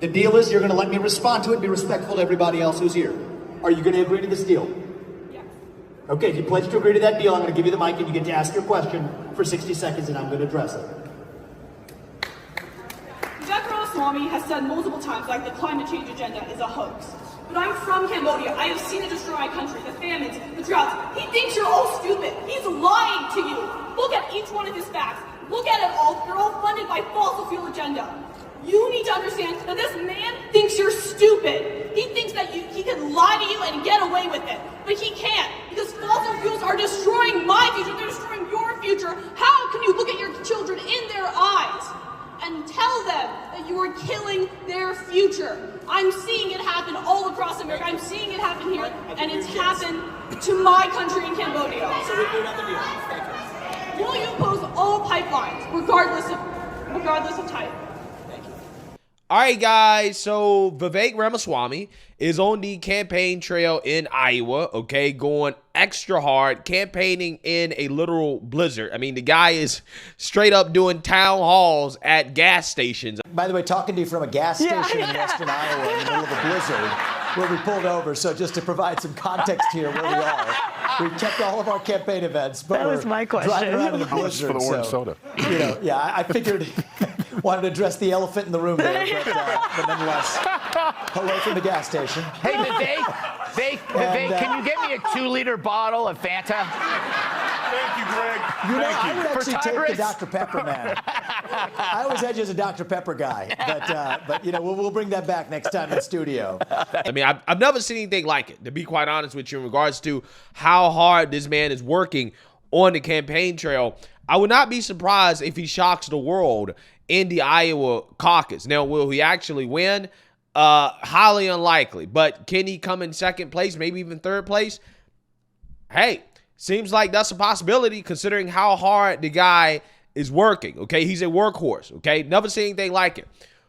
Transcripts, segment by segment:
The deal is you're going to let me respond to it and be respectful to everybody else who's here. Are you going to agree to this deal? Yes. Okay, if you pledge to agree to that deal, I'm going to give you the mic and you get to ask your question for 60 seconds and I'm going to address it. Vivek Ramaswamy has said multiple times like the climate change agenda is a hoax. But I'm from Cambodia. I have seen it destroy my country, the famines, the droughts. He thinks you're all stupid. He's lying to you. Look at each one of his facts. Look at it all. You're all funded by fossil fuel agenda. You need to understand that this man thinks you're stupid. He thinks that he can lie to you and get away with it. But he can't, because fossil fuels are destroying my future. They're destroying your future. How can you look at your children in their eyes and tell them that you are killing their future? I'm seeing it happen all across America. I'm seeing it happen here, and it's happened to my country in Cambodia. So we got the deal. Thank you. Will you oppose all pipelines, regardless of type? All right, guys, so Vivek Ramaswamy is on the campaign trail in Iowa, okay, going extra hard, campaigning in a literal blizzard. I mean, the guy is straight up doing town halls at gas stations. By the way, talking to you from a gas station in western Iowa in the middle of a blizzard where we pulled over. So just to provide some context here where we are, we kept all of our campaign events, but that was my question. Driving around in the blizzard. For the orange soda. You know, yeah, I figured wanted to address the elephant in the room there, but nonetheless, away from the gas station. Hey, Vivek, can you get me a 2-liter bottle of Fanta? Thank you, Greg. You know, I would For actually take Tigris? the Dr. Pepper man. I always had you as a Dr. Pepper guy, but you know, we'll bring that back next time in studio. I mean, I've never seen anything like it, to be quite honest with you, in regards to how hard this man is working on the campaign trail. I would not be surprised if he shocks the world in the Iowa caucus. Now, will he actually win? Highly unlikely. But can he come in second place, maybe even third place? Hey, seems like that's a possibility considering how hard the guy is working, okay? He's a workhorse, okay? Never seen anything like it.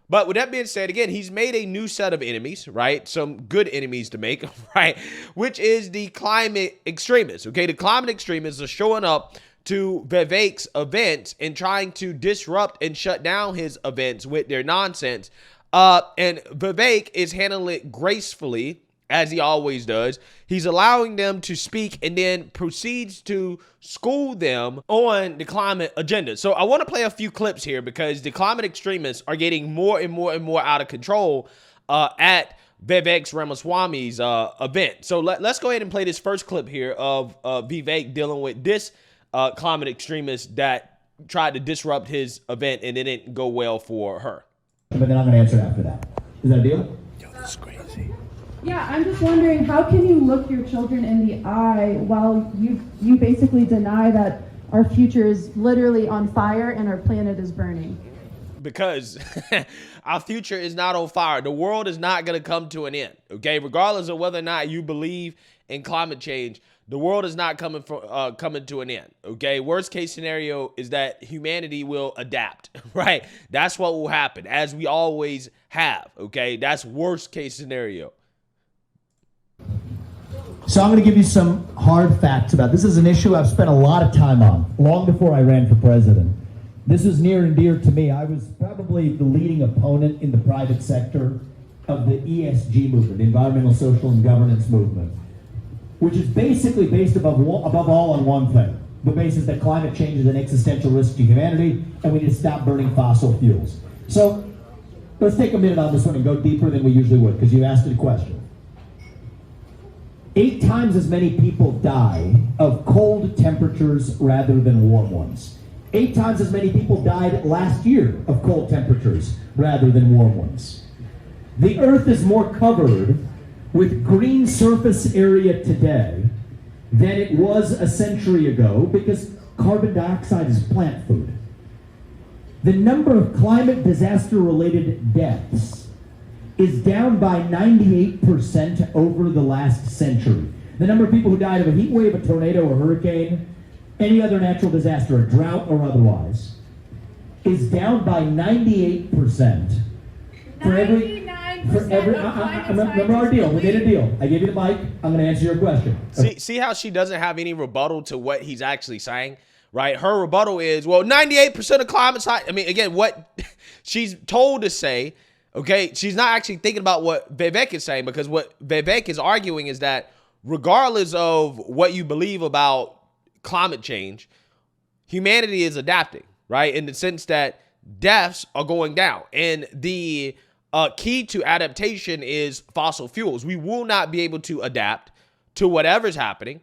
But with that being said, again, he's made a new set of enemies, right? Some good enemies to make, right? Which is the climate extremists, okay? The climate extremists are showing up to Vivek's events and trying to disrupt and shut down his events with their nonsense. And Vivek is handling it gracefully, as he always does. He's allowing them to speak and then proceeds to school them on the climate agenda. So I want to play a few clips here because the climate extremists are getting more and more and more out of control at Vivek Ramaswamy's event. So let's go ahead and play this first clip here of Vivek dealing with this climate extremist that tried to disrupt his event and it didn't go well for her. But then I'm going to answer after that. Is that a deal? Yo, this is crazy. Yeah, I'm just wondering, how can you look your children in the eye while you basically deny that our future is literally on fire and our planet is burning? Because our future is not on fire. The world is not going to come to an end, okay? Regardless of whether or not you believe in climate change, the world is not coming to an end, okay? Worst case scenario is that humanity will adapt, right? That's what will happen, as we always have, okay? That's worst case scenario. So I'm going to give you some hard facts about this. This is an issue I've spent a lot of time on, long before I ran for president. This is near and dear to me. I was probably the leading opponent in the private sector of the ESG movement, the Environmental, Social, and Governance movement, which is basically based above all on one thing, the basis that climate change is an existential risk to humanity and we need to stop burning fossil fuels. So let's take a minute on this one and go deeper than we usually would, because you asked it a question. 8 times as many people die of cold temperatures rather than warm ones. 8 times as many people died last year of cold temperatures rather than warm ones. The Earth is more covered with green surface area today than it was a century ago because carbon dioxide is plant food. The number of climate disaster-related deaths is down by 98% over the last century. The number of people who died of a heat wave, a tornado, a hurricane, any other natural disaster, a drought or otherwise, is down by 98%. Remember our deal. We made a deal. I gave you the mic. I'm going to answer your question. See how she doesn't have any rebuttal to what he's actually saying, right? Her rebuttal is, well, 98% of climate science. I mean, again, what she's told to say Okay, she's not actually thinking about what Vivek is saying, because what Vivek is arguing is that regardless of what you believe about climate change, humanity is adapting, right? In the sense that deaths are going down. And the key to adaptation is fossil fuels. We will not be able to adapt to whatever's happening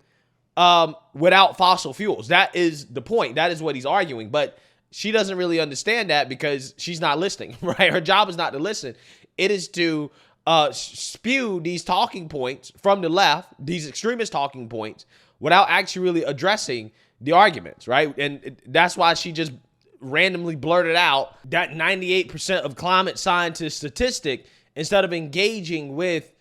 without fossil fuels. That is the point. That is what he's arguing. But she doesn't really understand that because she's not listening, right? Her job is not to listen. It is to spew these talking points from the left, these extremist talking points, without actually really addressing the arguments, right? And that's why she just randomly blurted out that 98% of climate scientists statistic instead of engaging with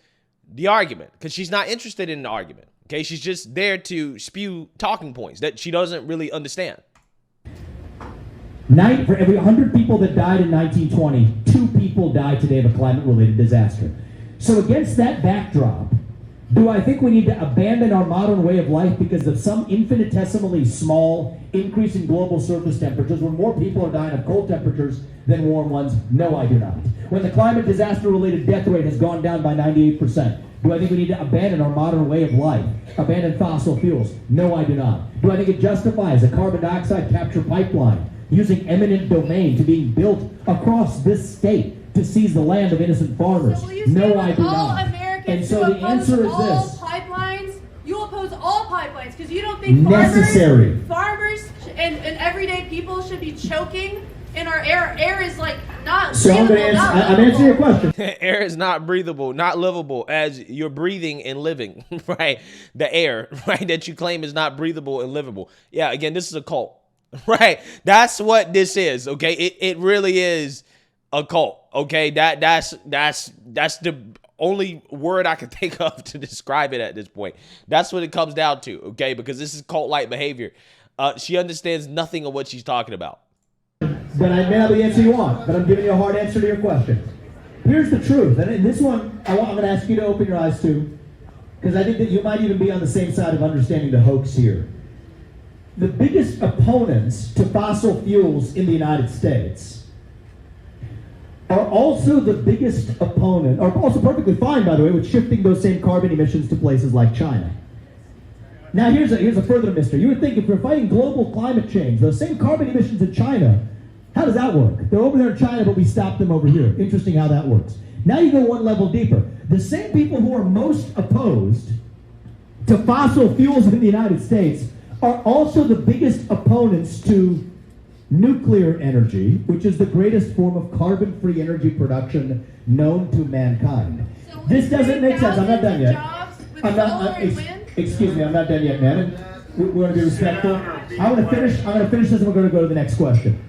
the argument, because she's not interested in the argument. Okay, she's just there to spew talking points that she doesn't really understand. For every 100 people that died in 1920, 2 people died today of a climate-related disaster. So against that backdrop, do I think we need to abandon our modern way of life because of some infinitesimally small increase in global surface temperatures when more people are dying of cold temperatures than warm ones? No, I do not. When the climate disaster-related death rate has gone down by 98%, do I think we need to abandon our modern way of life, abandon fossil fuels? No, I do not. Do I think it justifies a carbon dioxide capture pipeline using eminent domain to being built across this state to seize the land of innocent farmers? So No, I do not. Americans And so the answer is this. Pipelines, you oppose all pipelines because you don't think Necessary. farmers and everyday people should be choking and our air is like not So I'm going to breathable, answer, not I'm answering your livable. question. Air is not breathable, not livable as you're breathing and living, right? The air, right, that you claim is not breathable and livable. Yeah, again, this is a cult, right? That's what this is, okay? It really is a cult, okay? That's the only word I can think of to describe it at this point. That's what it comes down to, okay? Because this is cult-like behavior. She understands nothing of what she's talking about. But I may not be the answer you want, but I'm giving you a hard answer to your question. Here's the truth, and in this one, I'm going to ask you to open your eyes to, because I think that you might even be on the same side of understanding the hoax here. The biggest opponents to fossil fuels in the United States are also the biggest opponent, are also perfectly fine, by the way, with shifting those same carbon emissions to places like China. Now, here's a further mystery. You would think if we're fighting global climate change, those same carbon emissions in China, how does that work? They're over there in China, but we stop them over here. Interesting how that works. Now you go one level deeper. The same people who are most opposed to fossil fuels in the United States are also the biggest opponents to nuclear energy, which is the greatest form of carbon-free energy production known to mankind. So This doesn't make sense. I'm not done yet. I'm not. Excuse me, I'm not done yet, man. We're going to be respectful. I'm going to finish this, and we're going to go to the next question.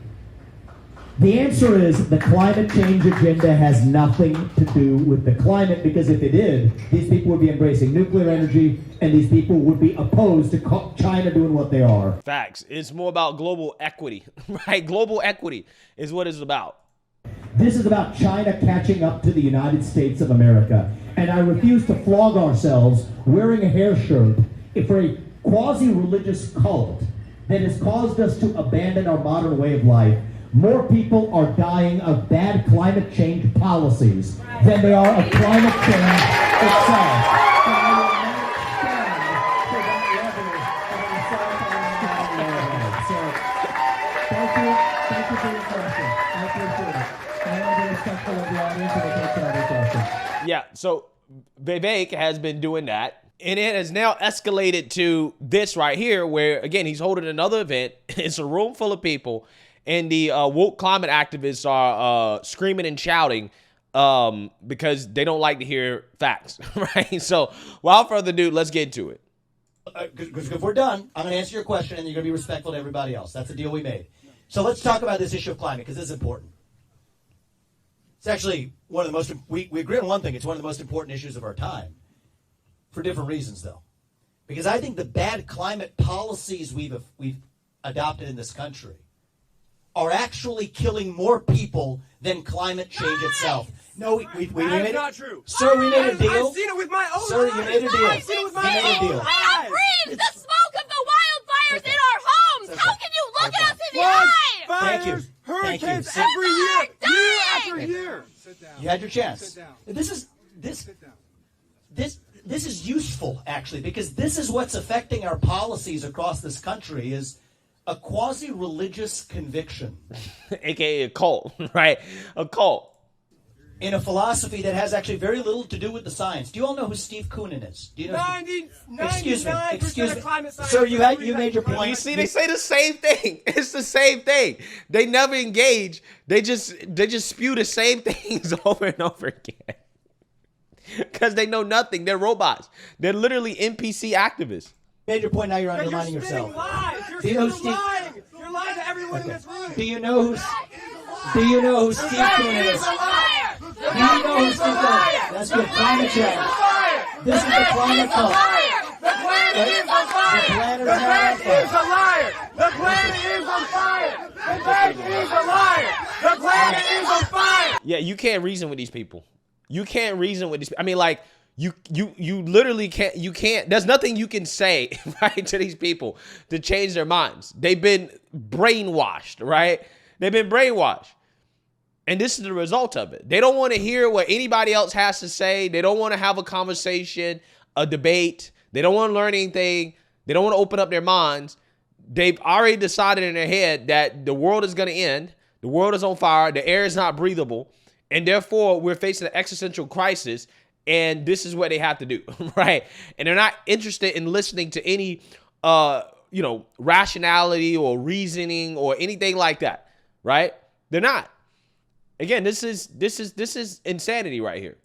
The answer is the climate change agenda has nothing to do with the climate, because if it did, these people would be embracing nuclear energy, and these people would be opposed to China doing what they are. Facts. It's more about global equity, right? Global equity is what it's about. This is about China catching up to the United States of America. And I refuse to flog ourselves wearing a hair shirt for a quasi-religious cult that has caused us to abandon our modern way of life. More people are dying of bad climate change policies than they are of climate change itself. And I will not stand for that level of insulting. So, thank you for your question. I appreciate it. And I want to be respectful of the audience and take some other questions. Yeah, so Vivek has been doing that. And it has now escalated to this right here where, again, he's holding another event. It's a room full of people. And the woke climate activists are screaming and shouting because they don't like to hear facts, right? So without further ado, let's get into it. Because if we're done, I'm going to answer your question, and you're going to be respectful to everybody else. That's the deal we made. So let's talk about this issue of climate, because this is important. It's actually one of the most, we agree on one thing, it's one of the most important issues of our time. For different reasons, though. Because I think the bad climate policies we've adopted in this country are actually killing more people than climate change itself. No, we made it. Not true. Sir, we made a deal. I've seen it with my own eyes. Sir, you made a deal. I've seen it with my You made a own deal. eyes. Breathe the smoke of the wildfires in our homes. Okay. How can you look Okay. at us in the eye? Thank you. Fires, hurricanes Thank you. every year, People are year dying. after year. You had your chance. Sit down. This is useful, actually, because this is what's affecting our policies across this country is a quasi-religious conviction. AKA a cult, right? A cult. In a philosophy that has actually very little to do with the science. Do you all know who Steve Koonin is? Do you know? Excuse me. Sir, you made your point. You see, they say the same thing. It's the same thing. They never engage. They just spew the same things over and over again. Because they know nothing. They're robots. They're literally NPC activists. Made your point, now you're undermining yourself. Do you know Steve? You're lying to everyone in this room. Do you know who Steve Koonin is? Do you know who Steve Koonin is? That's good. Climate change. This is the climate cult. The planet is on fire. The planet is a liar. The planet is on fire. The planet is a liar. The planet is on fire. Yeah, you can't reason with these people. You can't reason with these. I mean, like, you literally can't. You can't. There's nothing you can say, right, to these people to change their minds. They've been brainwashed, right? They've been brainwashed. And this is the result of it. They don't want to hear what anybody else has to say. They don't want to have a conversation, a debate. They don't want to learn anything. They don't want to open up their minds. They've already decided in their head that the world is going to end. The world is on fire. The air is not breathable. And therefore, we're facing an existential crisis. And this is what they have to do, right? And they're not interested in listening to any, rationality or reasoning or anything like that, right? They're not. Again, this is insanity right here.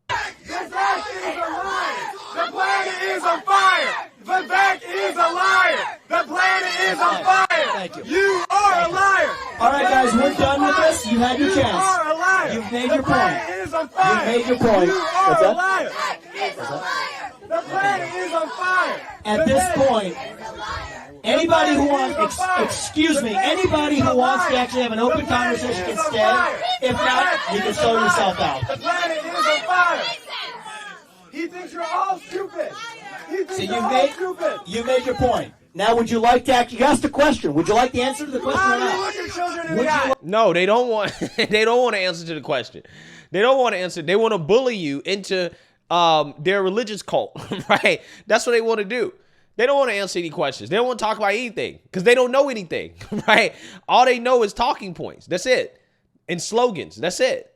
Vivek is a liar. The planet is on fire. Vivek is a liar. The planet is on fire. Thank you. You are a liar. All right, guys, we're done with this. You had your You chance. are a liar. You've made The your point. planet is on fire. You've made your point. You are What's a that? liar. The planet is on fire. At this point, anybody who wants, excuse me, anybody who wants to actually have an open conversation can stay. If not, you can throw yourself out. The planet is on fire. He thinks you're all stupid. He thinks So you're all stupid. you made your point. Now, would you like to actually, you asked a question. Would you like the answer to the question or How do you not? look your children in Would the you eye? No, they don't want. They don't want to answer to the question. They don't want to answer. They want to bully you into their religious cult, right? That's what they want to do. They don't want to answer any questions. They don't want to talk about anything because they don't know anything, right? All they know is talking points. That's it. And slogans. That's it.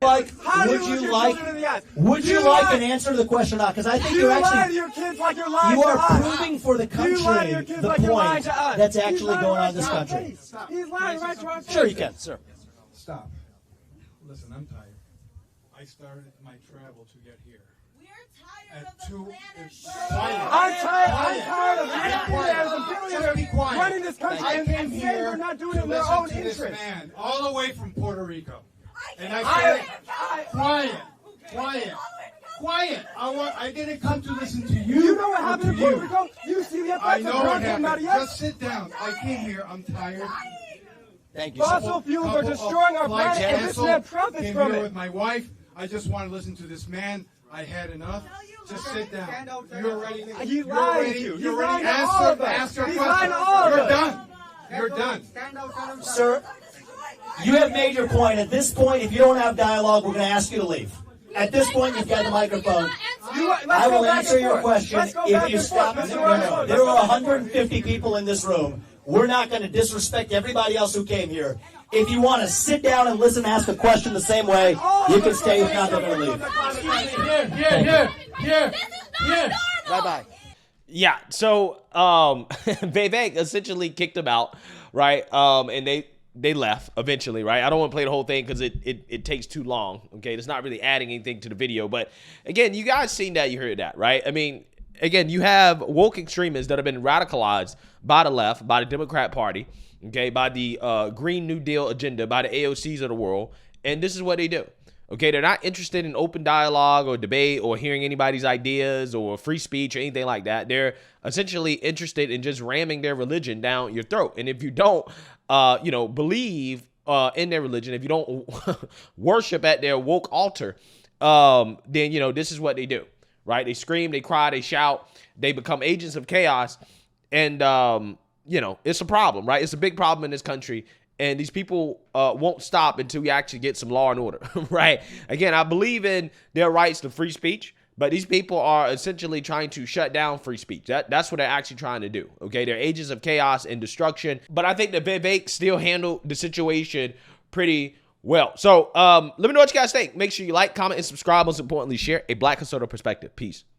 How do Would you look you your like children in the eyes? would you You like lie. an answer to the question or not? Because I think You you're lie to actually your kids like you're lying you to are us. proving for the You lie to your country kids the like you're lying point to us. that's He's actually lying going on right in this to our country. face. He's lying right to our face. Sure you can, sir. Stop. Listen, I'm tired. I started my travel to get here. We're tired At of the two, planet it's burning. I'm tired of billionaires and Just be quiet. running this country I and came saying here they're not doing to it in their listen own to this interest. man, all the way from Puerto Rico. And I I- said, quiet. I didn't come to listen to you. You know what or happened in to Puerto you. Rico? You see the I effects know of what drugs in happened. Maria? Just sit down. I came here. I'm tired. Thank you, sir. Fossil fuels are destroying our planet, and this man profits Came from here it. with my wife. I just want to listen to this man. I had enough. Just sit down. You're already. He's lying to you. He's lying to all of us. Asked your He's question. lying to all of You're us. done. You're done. Sir, you have made your point. At this point, if you don't have dialogue, we're going to ask you to leave. At this point, you've got the microphone. I will answer your question if you stop. No. There are 150 people in this room. We're not going to disrespect everybody else who came here. If you want to sit down and listen and ask a question the same way, you can stay. If not, they're going to leave. Bye-bye. Yeah. So Vivek essentially kicked them out, right? And they left eventually, right? I don't want to play the whole thing because it takes too long. Okay, it's not really adding anything to the video. But again, you guys seen that, you heard that, right? I mean, again, you have woke extremists that have been radicalized by the left, by the Democrat Party, okay, by the Green New Deal agenda, by the AOCs of the world, and this is what they do. Okay, they're not interested in open dialogue or debate or hearing anybody's ideas or free speech or anything like that. They're essentially interested in just ramming their religion down your throat. And if you don't, believe in their religion, if you don't worship at their woke altar, then, this is what they do, right? They scream, they cry, they shout, they become agents of chaos. And, it's a problem, right? It's a big problem in this country. And these people won't stop until we actually get some law and order, right? Again, I believe in their rights to free speech, but these people are essentially trying to shut down free speech. That's what they're actually trying to do, okay? They're agents of chaos and destruction. But I think that Vivek still handled the situation pretty well. So let me know what you guys think. Make sure you like, comment, and subscribe. Most importantly, share a Black conservative perspective. Peace.